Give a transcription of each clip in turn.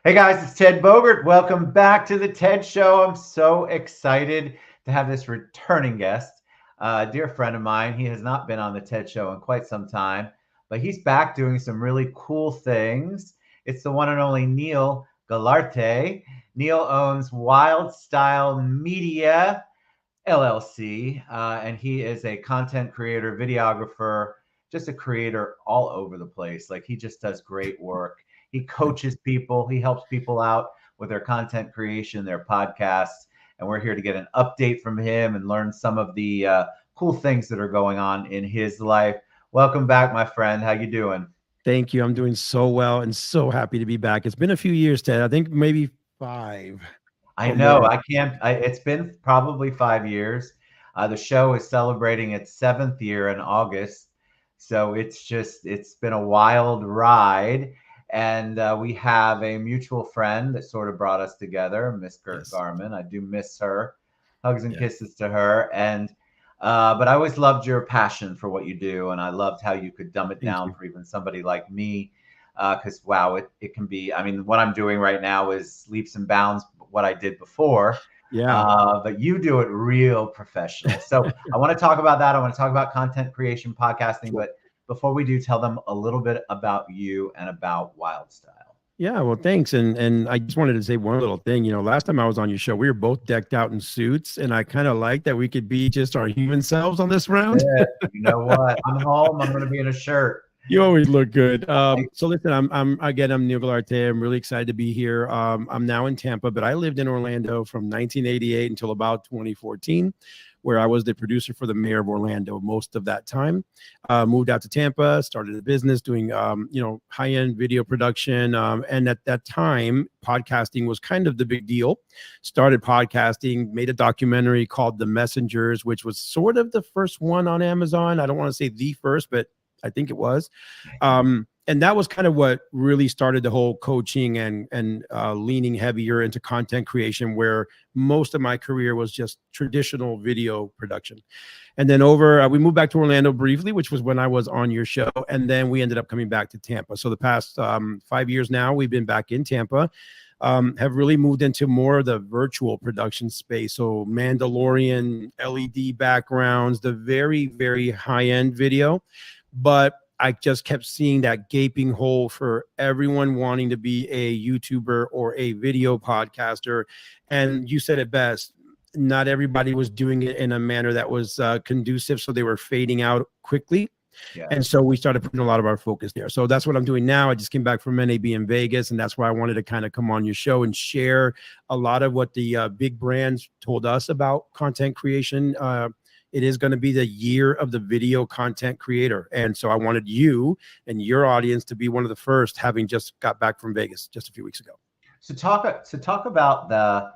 Hey guys, it's Ted Bogert. Welcome back to the TED Show. I'm so excited to have this returning guest, a dear friend of mine. He has not been on the TED Show in quite some time, but he's back doing some really cool things. It's the one and only Niel Guilarte. Niel owns Wildstyle Media LLC, and he is a content creator, videographer, just a creator all over the place. Like he just does great work. He coaches people, he helps people out with their content creation, their podcasts, and we're here to get an update from him and learn some of the cool things that are going on in his life. Welcome back, my friend. How you doing? Thank you. I'm doing so well and so happy to be back. It's been a few years, Ted. I think maybe 5 I or know. more. I can't. It's been probably 5 years. The show is celebrating its seventh year in August, so it's been a wild ride. And we have a mutual friend that sort of brought us together, Miss Gert Yes. Garman. I do miss her. Hugs and Yeah. kisses to her. And but I always loved your passion for what you do, and I loved how you could dumb it Thank down you. for even somebody like me. Because wow, it can be. I mean, what I'm doing right now is leaps and bounds what I did before. Yeah. But you do it real professional. So I want to talk about that. I want to talk about content creation, podcasting. Sure. But before we do, tell them a little bit about you and about Wildstyle. Yeah. Well, thanks. And I just wanted to say one little thing. Last time I was on your show, we were both decked out in suits, and I kind of like that we could be just our human selves on this round. Yeah, you know what? I'm home. I'm going to be in a shirt. You always look good. I, So listen, I'm Niel Guilarte. I'm really excited to be here. I'm now in Tampa, but I lived in Orlando from 1988 until about 2014, where I was the producer for the mayor of Orlando most of that time. Moved out to Tampa, started a business doing high-end video production. And at that time, podcasting was kind of the big deal. Started podcasting, made a documentary called The Messengers, which was sort of the first one on Amazon. I don't want to say the first, but I think it was. And that was kind of what really started the whole coaching and leaning heavier into content creation, where most of my career was just traditional video production. And then we moved back to Orlando briefly, which was when I was on your show. And then we ended up coming back to Tampa. So the past 5 years now, we've been back in Tampa. Have really moved into more of the virtual production space. So Mandalorian, LED backgrounds, the very, very high-end video. But I just kept seeing that gaping hole for everyone wanting to be a YouTuber or a video podcaster. And you said it best. Not everybody was doing it in a manner that was conducive. So they were fading out quickly. yeah. And so we started putting a lot of our focus there. So that's what I'm doing now. I just came back from NAB in Vegas, and that's why I wanted to kind of come on your show and share a lot of what the big brands told us about content creation. It is going to be the year of the video content creator. And so I wanted you and your audience to be one of the first, having just got back from Vegas just a few weeks ago. So talk about the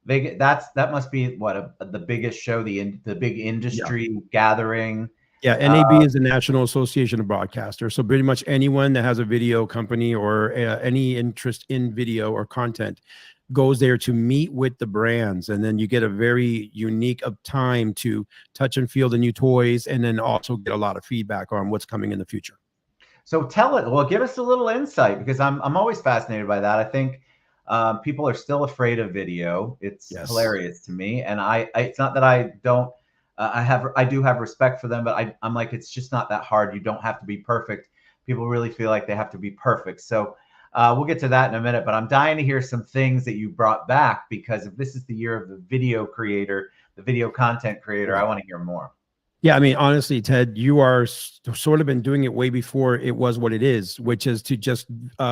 Vegas. That must be what the biggest show, the big industry gathering. Yeah, NAB is the National Association of Broadcasters. So pretty much anyone that has a video company or any interest in video or content goes there to meet with the brands. And then you get a very unique time to touch and feel the new toys, and then also get a lot of feedback on what's coming in the future. So give us a little insight, because I'm always fascinated by that. I think people are still afraid of video. It's hilarious to me, and it's not that I don't. I do have respect for them, but I'm like, it's just not that hard. You don't have to be perfect. People really feel like they have to be perfect. So we'll get to that in a minute, but I'm dying to hear some things that you brought back, because if this is the year of the video creator, the video content creator, I want to hear more. Yeah, I mean, honestly, Ted, you are sort of been doing it way before it was what it is, which is to just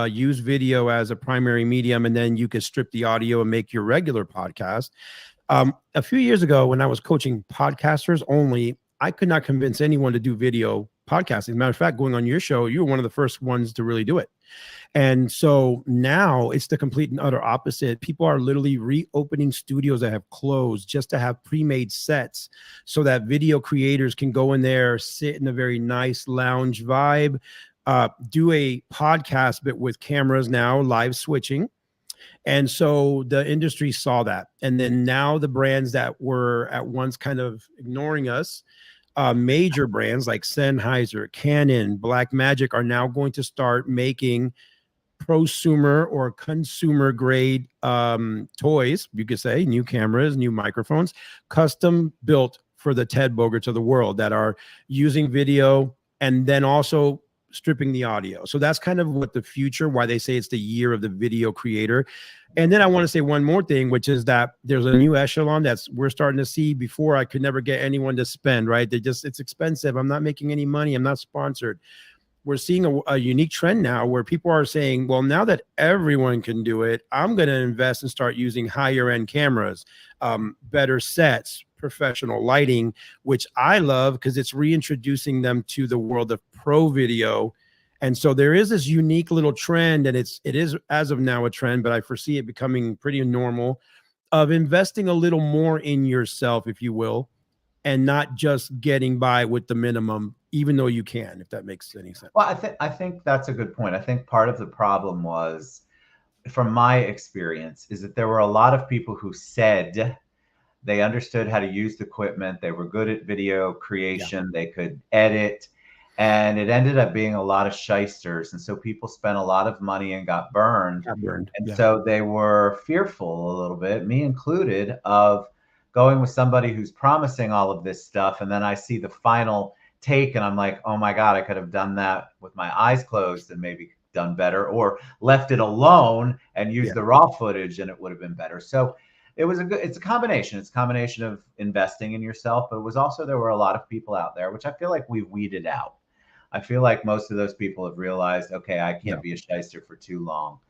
use video as a primary medium, and then you could strip the audio and make your regular podcast. A few years ago, when I was coaching podcasters only, I could not convince anyone to do video podcasting. As a matter of fact, going on your show, you were one of the first ones to really do it. And so now it's the complete and utter opposite. People are literally reopening studios that have closed just to have pre-made sets, so that video creators can go in there, sit in a very nice lounge vibe, do a podcast, but with cameras now, live switching. And so the industry saw that. And then now the brands that were at once kind of ignoring us, major brands like Sennheiser, Canon, Blackmagic, are now going to start making prosumer or consumer grade toys, you could say, new cameras, new microphones, custom built for the Ted Bogerts of the world that are using video and then also stripping the audio. So that's kind of what the future, why they say it's the year of the video creator. And then I want to say one more thing, which is that there's a new echelon that's we're starting to see. Before I could never get anyone to spend, right? It's expensive. I'm not making any money. I'm not sponsored. We're seeing a unique trend now where people are saying, well, now that everyone can do it, I'm going to invest and start using higher end cameras, better sets, professional lighting, which I love because it's reintroducing them to the world of pro video. And so there is this unique little trend, and it is as of now a trend, but I foresee it becoming pretty normal, of investing a little more in yourself, if you will, and not just getting by with the minimum, even though you can, if that makes any sense. Well, I think that's a good point. I think part of the problem was, from my experience, is that there were a lot of people who said they understood how to use the equipment, they were good at video creation, they could edit, and it ended up being a lot of shysters. And so people spent a lot of money and got burned. And so they were fearful a little bit, me included, of going with somebody who's promising all of this stuff. And then I see the final take and I'm like, oh my God, I could have done that with my eyes closed and maybe done better, or left it alone and used the raw footage and it would have been better. So it's a combination. It's a combination of investing in yourself, but it was also, there were a lot of people out there, which I feel like we've weeded out. I feel like most of those people have realized, okay, I can't be a shyster for too long.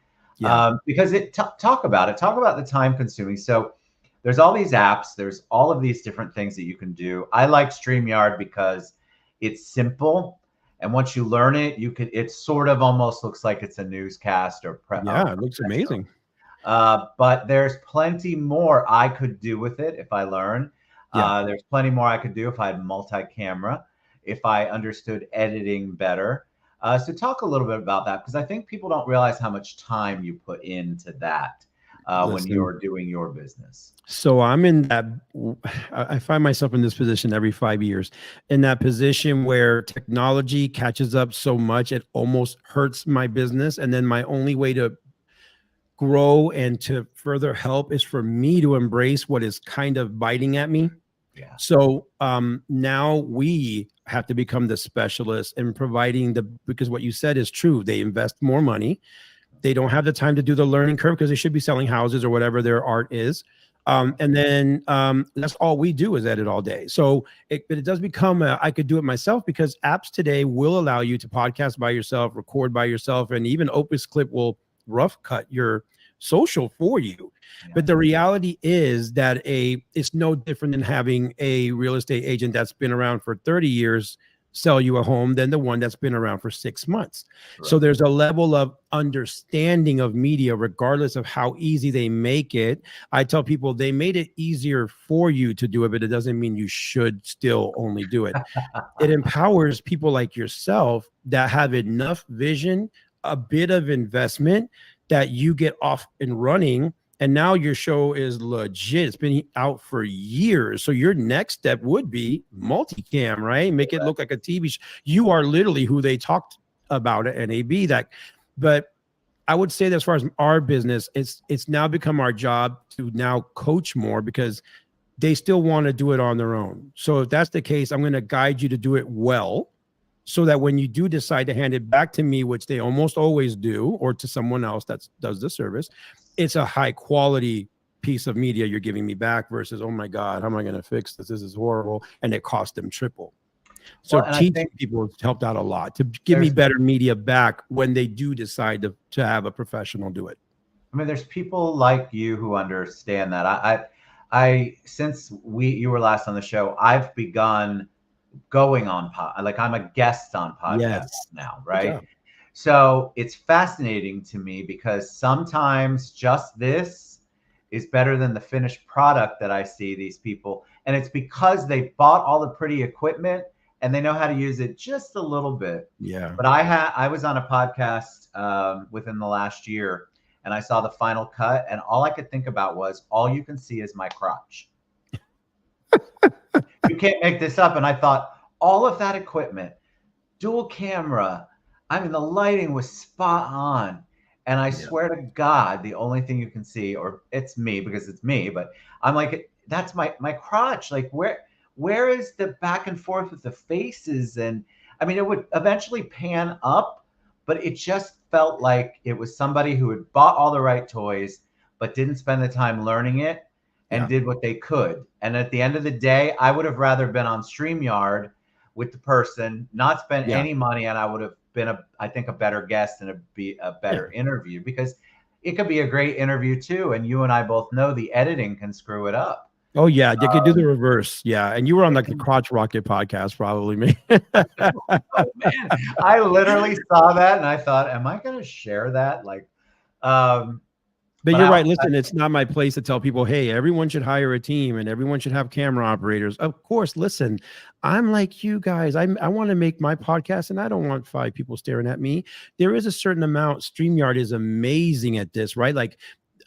Because talk about the time consuming. So there's all these apps, there's all of these different things that you can do. I like StreamYard because it's simple. And once you learn it, it sort of almost looks like it's a newscast or it looks amazing. But there's plenty more I could do with it if I learn. There's plenty more I could do if I had multi-camera, if I understood editing better. So talk a little bit about that, because I think people don't realize how much time you put into that when you're doing your business. So I'm in that, I find myself in this position every 5 years, in that position where technology catches up so much, it almost hurts my business. And then my only way to grow and to further help is for me to embrace what is kind of biting at me. So now we have to become the specialists in providing because what you said is true. They invest more money. They don't have the time to do the learning curve because they should be selling houses or whatever their art is. And then that's all we do is edit all day. So it does become I could do it myself, because apps today will allow you to podcast by yourself, record by yourself, and even Opus Clip will rough cut your social for you. But the reality is that it's no different than having a real estate agent that's been around for 30 years sell you a home than the one that's been around for 6 months. So there's a level of understanding of media, regardless of how easy they make it. I tell people they made it easier for you to do it, but it doesn't mean you should still only do it. It empowers people like yourself that have enough vision, a bit of investment, that you get off and running. And now your show is legit. It's been out for years. So your next step would be multicam, right? Make it look like a TV show. You are literally who they talked about at NAB. But I would say that as far as our business, it's now become our job to now coach more, because they still want to do it on their own. So if that's the case, I'm going to guide you to do it well, so that when you do decide to hand it back to me, which they almost always do, or to someone else that does the service, it's a high quality piece of media you're giving me back versus, oh my God, how am I going to fix this? This is horrible. And it cost them triple. So teaching people has helped out a lot to give me better media back when they do decide to have a professional do it. I mean, there's people like you who understand that. Since you were last on the show, I've begun going on I'm a guest on podcasts now, right? So it's fascinating to me, because sometimes just this is better than the finished product that I see these people. And it's because they bought all the pretty equipment and they know how to use it just a little bit. But I was on a podcast within the last year, and I saw the final cut, and all I could think about was, all you can see is my crotch. You can't make this up. And I thought, all of that equipment, dual camera, I mean, the lighting was spot on. And I Yeah. swear to God, the only thing you can see, or it's me because it's me, but I'm like, that's my crotch. Like where is the back and forth with the faces? And I mean, it would eventually pan up, but it just felt like it was somebody who had bought all the right toys, but didn't spend the time learning it and Yeah. did what they could. And at the end of the day, I would have rather been on StreamYard with the person, not spend Yeah. any money, and I would have been I think a better guest and be a Yeah. better interview, because it could be a great interview too. And you and I both know the editing can screw it up. Oh yeah, they could do the Um, reverse. Yeah, and you were on it like the can, Crotch Rocket podcast, probably me. oh man, I literally saw that and I thought, am I going to share that? Like, um, But but you're right. Listen, it's not my place to tell people, hey, everyone should hire a team and everyone should have camera operators. Of course, listen, I'm like you guys. I want to make my podcast and I don't want 5 people staring at me. There is a certain amount. StreamYard is amazing at this, right? Like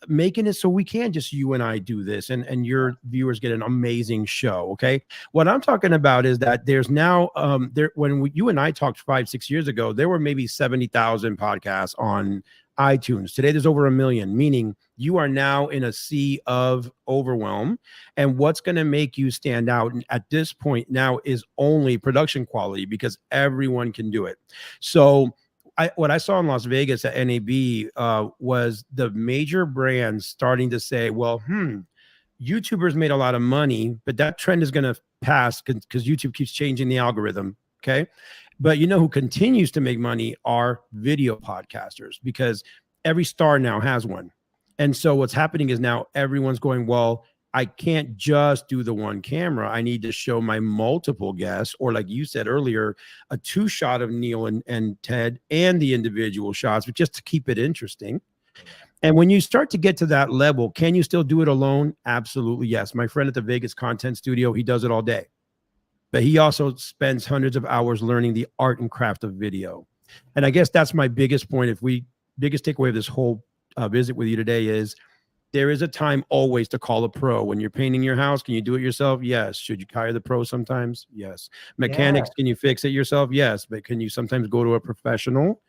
making it so we can just you and I do this and your viewers get an amazing show. Okay. What I'm talking about is that there's now you and I talked 5-6 years ago, there were maybe 70,000 podcasts on iTunes. Today there's over 1 million, meaning you are now in a sea of overwhelm. And what's going to make you stand out at this point now is only production quality, because everyone can do it. So what I saw in Las Vegas at NAB was the major brands starting to say, well, YouTubers made a lot of money, but that trend is going to pass because YouTube keeps changing the algorithm. Okay. But you know who continues to make money are video podcasters, because every star now has one. And so what's happening is now everyone's going, well, I can't just do the one camera. I need to show my multiple guests, or like you said earlier, a 2-shot of Niel and Ted and the individual shots, but just to keep it interesting. And when you start to get to that level, can you still do it alone? Absolutely, yes. My friend at the Vegas Content Studio, he does it all day. But he also spends hundreds of hours learning the art and craft of video. And I guess that's my biggest point. Biggest takeaway of this whole visit with you today is there is a time always to call a pro. When you're painting your house, can you do it yourself? Yes. Should you hire the pro sometimes? Yes. Mechanics, can you fix it yourself? Yes. But can you sometimes go to a professional?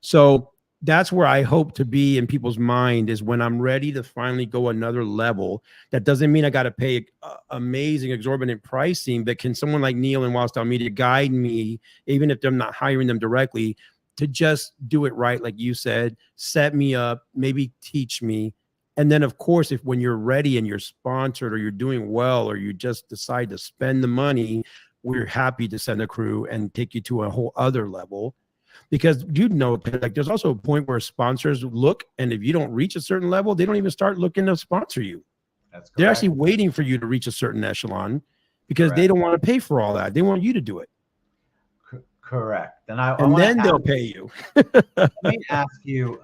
So that's where I hope to be in people's mind, is when I'm ready to finally go another level. That doesn't mean I got to pay amazing, exorbitant pricing, but can someone like Niel and Wildstyle Media guide me, even if I'm not hiring them directly, to just do it right? Like you said, set me up, maybe teach me. And then, of course, if when you're ready and you're sponsored or you're doing well, or you just decide to spend the money, we're happy to send a crew and take you to a whole other level. Because like there's also a point where sponsors look, and if you don't reach a certain level, they don't even start looking to sponsor you. That's correct. They're actually waiting for you to reach a certain echelon, because they don't want to pay for all that. They want you to do it. Correct. And then they'll pay you. Let me ask you.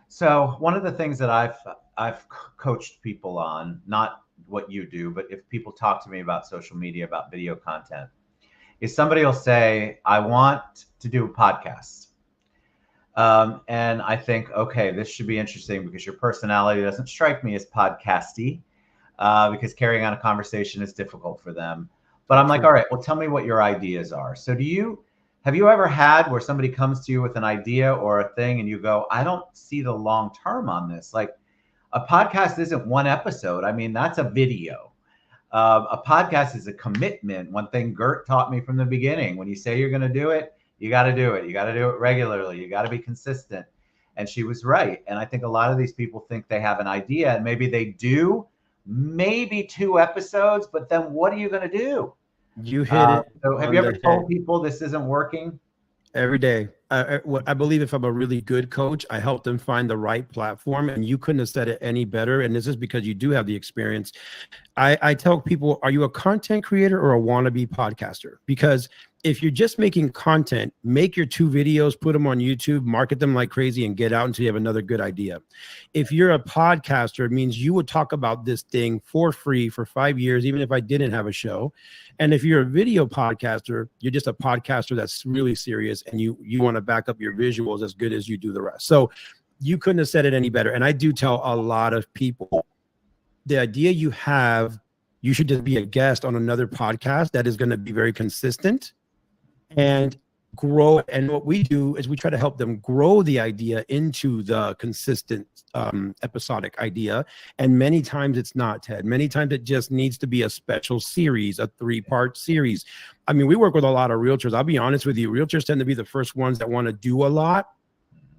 So one of the things that I've coached people on, not what you do, but if people talk to me about social media, about video content, is somebody will say, I want to do a podcast. And I think, okay, this should be interesting because your personality doesn't strike me as podcasty, because carrying on a conversation is difficult for them. But I'm like, all right, well, tell me what your ideas are. So have you ever had where somebody comes to you with an idea or a thing and you go, I don't see the long term on this? Like, a podcast isn't one episode. I mean, that's a video. A podcast is a commitment. One thing Gert taught me from the beginning: when you say you're going to do it, you got to do it. You got to do it regularly. You got to be consistent. And she was right. And I think a lot of these people think they have an idea, and maybe they do, maybe 2 episodes, but then what are you going to do? You hit it. So have you ever told people this isn't working? Every day. I believe if I'm a really good coach, I help them find the right platform, and you couldn't have said it any better. And this is because you do have the experience. I tell people, are you a content creator or a wannabe podcaster? Because if you're just making content, make your 2 videos, put them on YouTube, market them like crazy, and get out until you have another good idea. If you're a podcaster, it means you would talk about this thing for free for 5 years, even if I didn't have a show. And if you're a video podcaster, you're just a podcaster that's really serious, and you want to back up your visuals as good as you do the rest. So you couldn't have said it any better. And I do tell a lot of people, the idea you have, you should just be a guest on another podcast that is going to be very consistent. And grow. And what we do is we try to help them grow the idea into the consistent episodic idea. And many times it's not, Ted. Many times it just needs to be a special series, a 3-part series. I mean, we work with a lot of realtors. I'll be honest with you. Realtors tend to be the first ones that want to do a lot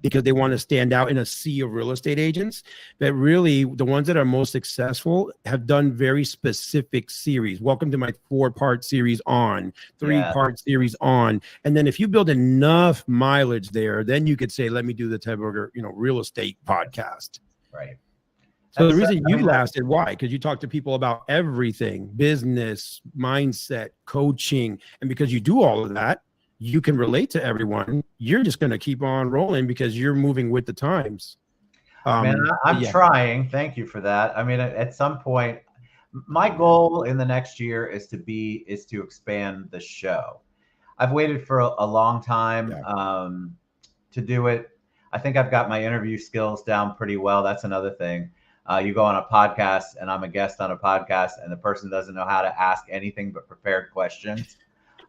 because they want to stand out in a sea of real estate agents. But really, the ones that are most successful have done very specific series. Welcome to my 4-part series on, 3-part series on. And then if you build enough mileage there, then you could say, let me do the Ted Berger, real estate podcast. Right. So the reason you lasted, why? Because you talk to people about everything, business, mindset, coaching. And because you do all of that, you can relate to everyone. You're just going to keep on rolling because you're moving with the times. Man, I'm trying. Thank you for that. I mean, at some point, my goal in the next year is to expand the show. I've waited for a long time to do it. I think I've got my interview skills down pretty well. That's another thing. You go on a podcast and I'm a guest on a podcast and the person doesn't know how to ask anything but prepared questions.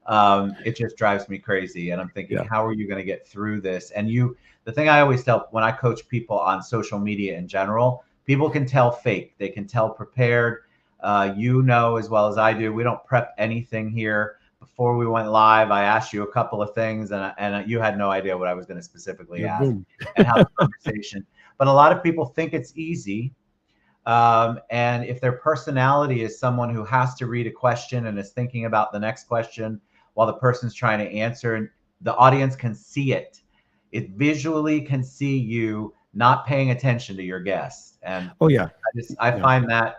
It just drives me crazy. And I'm thinking, how are you going to get through this? And the thing I always tell when I coach people on social media in general, people can tell fake, they can tell prepared. As well as I do, we don't prep anything here. Before we went live, I asked you a couple of things and you had no idea what I was going to specifically ask and how the conversation. But a lot of people think it's easy. And if their personality is someone who has to read a question and is thinking about the next question while the person's trying to answer, the audience can see it. It visually can see you not paying attention to your guests. And I find that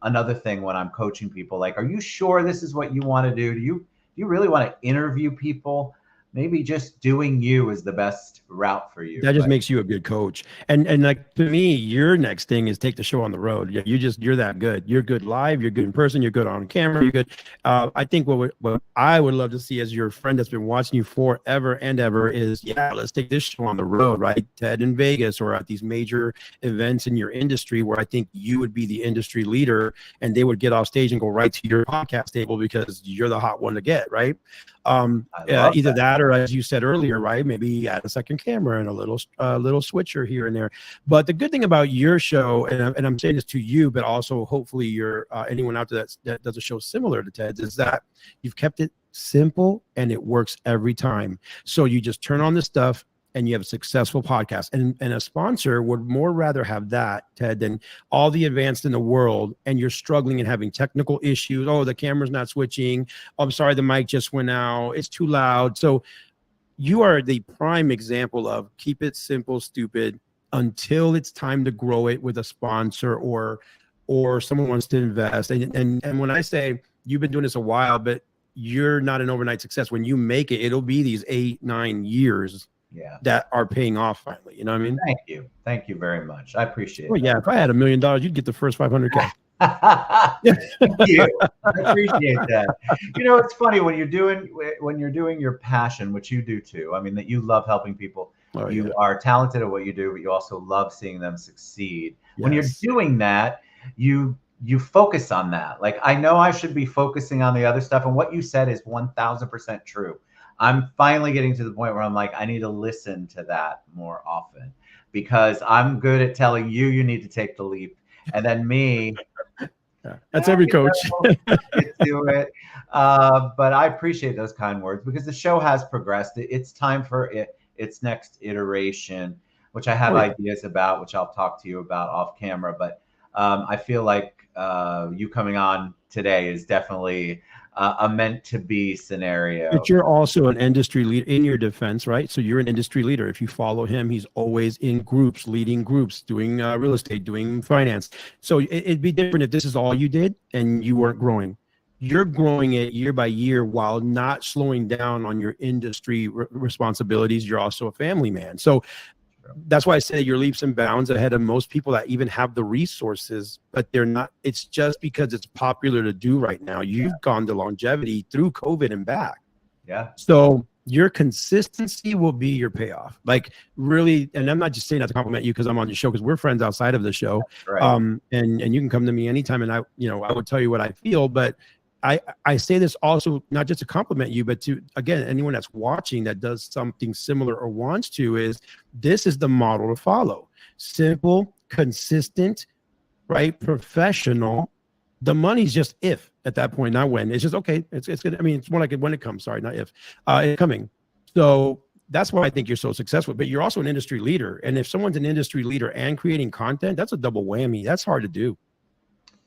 another thing when I'm coaching people, like, are you sure this is what you want to do? Do you really want to interview people? Maybe just doing you is the best route for you. That just makes you a good coach. And like, to me, your next thing is take the show on the road. Yeah, you're that good. You're good live. You're good in person. You're good on camera. You're good. I think what I would love to see as your friend that's been watching you forever and ever is, let's take this show on the road, right? Ted in Vegas or at these major events in your industry where I think you would be the industry leader and they would get off stage and go right to your podcast table because you're the hot one to get, right? Either that or, as you said earlier, right, maybe add a second camera and a little switcher here and there. But the good thing about your show, and I'm saying this to you, but also hopefully you're anyone out there that does a show similar to Ted's, is that you've kept it simple and it works every time. So you just turn on the stuff and you have a successful podcast. And a sponsor would more rather have that, Ted, than all the advanced in the world. And you're struggling and having technical issues. Oh, the camera's not switching. Oh, I'm sorry, the mic just went out. It's too loud. So you are the prime example of keep it simple, stupid, until it's time to grow it with a sponsor or someone wants to invest. And when I say you've been doing this a while, but you're not an overnight success. When you make it, it'll be these 8-9 years that are paying off finally. You know what I mean? Thank you very much. I appreciate it. Well, if I had $1 million, you'd get the first 500K. Thank you. I appreciate that. It's funny when you're doing your passion, which you do too. I mean, that you love helping people. You are talented at what you do, but you also love seeing them succeed. Yes. When you're doing that, you focus on that. Like, I know I should be focusing on the other stuff. And what you said is 1000% true. I'm finally getting to the point where I'm like, I need to listen to that more often because I'm good at telling you need to take the leap. And then me, that's every coach. do it. But I appreciate those kind words because the show has progressed. It's time for its next iteration, which I have ideas about, which I'll talk to you about off camera. But I feel like you coming on today is definitely a meant to be scenario. But you're also an industry leader in your defense, right? So you're an industry leader. If you follow him, he's always in groups, leading groups, doing real estate, doing finance. So it'd be different if this is all you did and you weren't growing. You're growing it year by year while not slowing down on your industry responsibilities. You're also a family man. So that's why I say you're leaps and bounds ahead of most people that even have the resources, but they're not. It's just because it's popular to do right now. You've gone to longevity through COVID and back. Yeah. So your consistency will be your payoff. Like, really, and I'm not just saying that to compliment you because I'm on your show, because we're friends outside of the show. Right. And you can come to me anytime and I would tell you what I feel, but I say this also not just to compliment you, but to, again, anyone that's watching that does something similar or wants to, is this is the model to follow. Simple, consistent, right? Professional. The money's just if at that point, not when. It's just, okay, it's good. I mean, it's more like when it comes, sorry, not if, it's coming. So that's why I think you're so successful, but you're also an industry leader. And if someone's an industry leader and creating content, that's a double whammy. That's hard to do.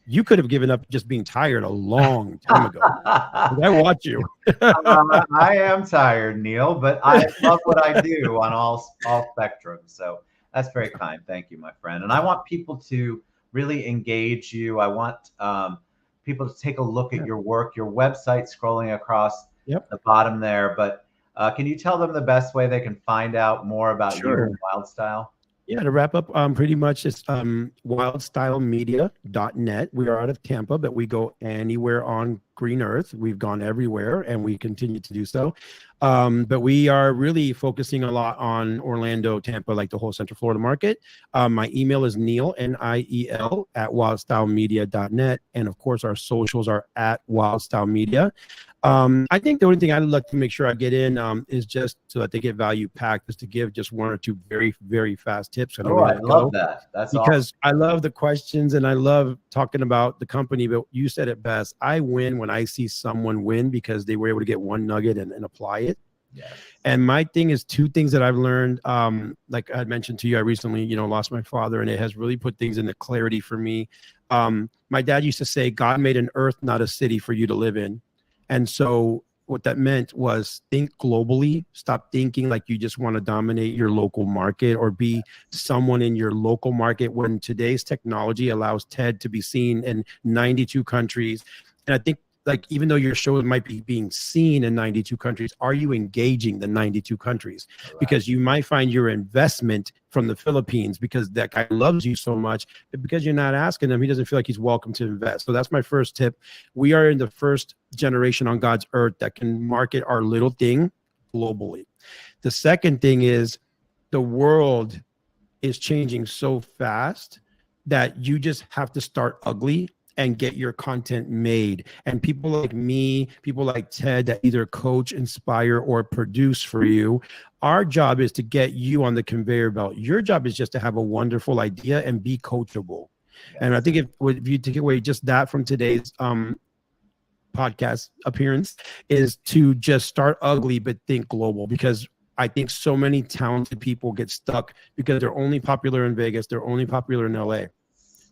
You could have given up just being tired a long time ago. I watch you. I am tired, Neil, but I love what I do on all spectrums. So that's very kind. Thank you, my friend. And I want people to really engage you. I want people to take a look at your work, your website scrolling across the bottom there. But can you tell them the best way they can find out more about you and Wildstyle? Yeah, to wrap up, pretty much it's wildstylemedia.net. We are out of Tampa, but we go anywhere on green earth. We've gone everywhere and we continue to do so. But we are really focusing a lot on Orlando, Tampa, like the whole Central Florida market. My email is Niel, Niel, at wildstylemedia.net. And of course, our socials are at Wildstyle Media. I think the only thing I'd like to make sure I get in is just so that they get value packed, is to give just one or two very, very fast tips. I love that. That's because awesome. I love the questions and I love talking about the company, but you said it best. I win when I see someone win because they were able to get one nugget and apply it. Yes. And my thing is two things that I've learned. Like I had mentioned to you, I recently, lost my father, and it has really put things into clarity for me. My dad used to say, God made an earth, not a city for you to live in. And so what that meant was think globally. Stop thinking like you just want to dominate your local market or be someone in your local market, when today's technology allows TED to be seen in 92 countries. And I think, like, even though your show might be being seen in 92 countries, are you engaging the 92 countries? Right. Because you might find your investment from the Philippines because that guy loves you so much, but because you're not asking him, he doesn't feel like he's welcome to invest. So that's my first tip. We are in the first generation on God's earth that can market our little thing globally. The second thing is the world is changing so fast that you just have to start ugly and get your content made. And people like me, people like Ted that either coach, inspire, or produce for you, our job is to get you on the conveyor belt. Your job is just to have a wonderful idea and be coachable. Yes. And I think if you take away just that from today's podcast appearance, is to just start ugly but think global, because I think so many talented people get stuck because they're only popular in Vegas, they're only popular in LA.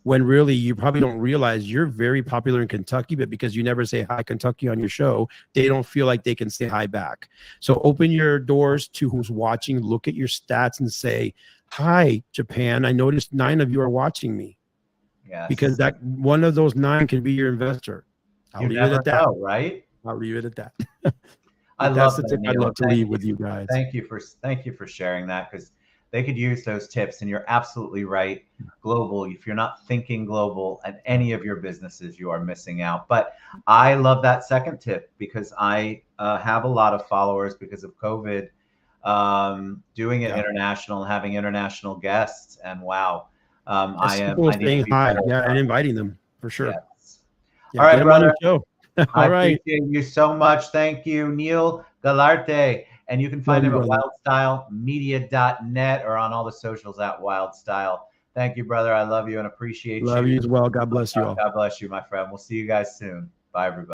When really you probably don't realize you're very popular in Kentucky, but because you never say hi Kentucky on your show, they don't feel like they can say hi back. So open your doors to who's watching, look at your stats and say, hi, Japan, I noticed 9 of you are watching me. Yes. Because that one of those 9 can be your investor. I'll leave it at that. Right? I'll leave it at that. I love the tip I'd love to leave with you guys. Thank you for sharing that, because they could use those tips. And you're absolutely right. Global, if you're not thinking global at any of your businesses, you are missing out. But I love that second tip, because I have a lot of followers because of COVID, doing it international, having international guests. And wow, I need to be hi. Yeah, and inviting them for sure. Yes. Yeah, all right, brother. All I right. appreciate you so much. Thank you, Niel Guilarte. And you can find him at wildstylemedia.net or on all the socials at Wildstyle. Thank you, brother. I love you and appreciate you. Love you as well. God bless you all. God bless you, my friend. We'll see you guys soon. Bye, everybody.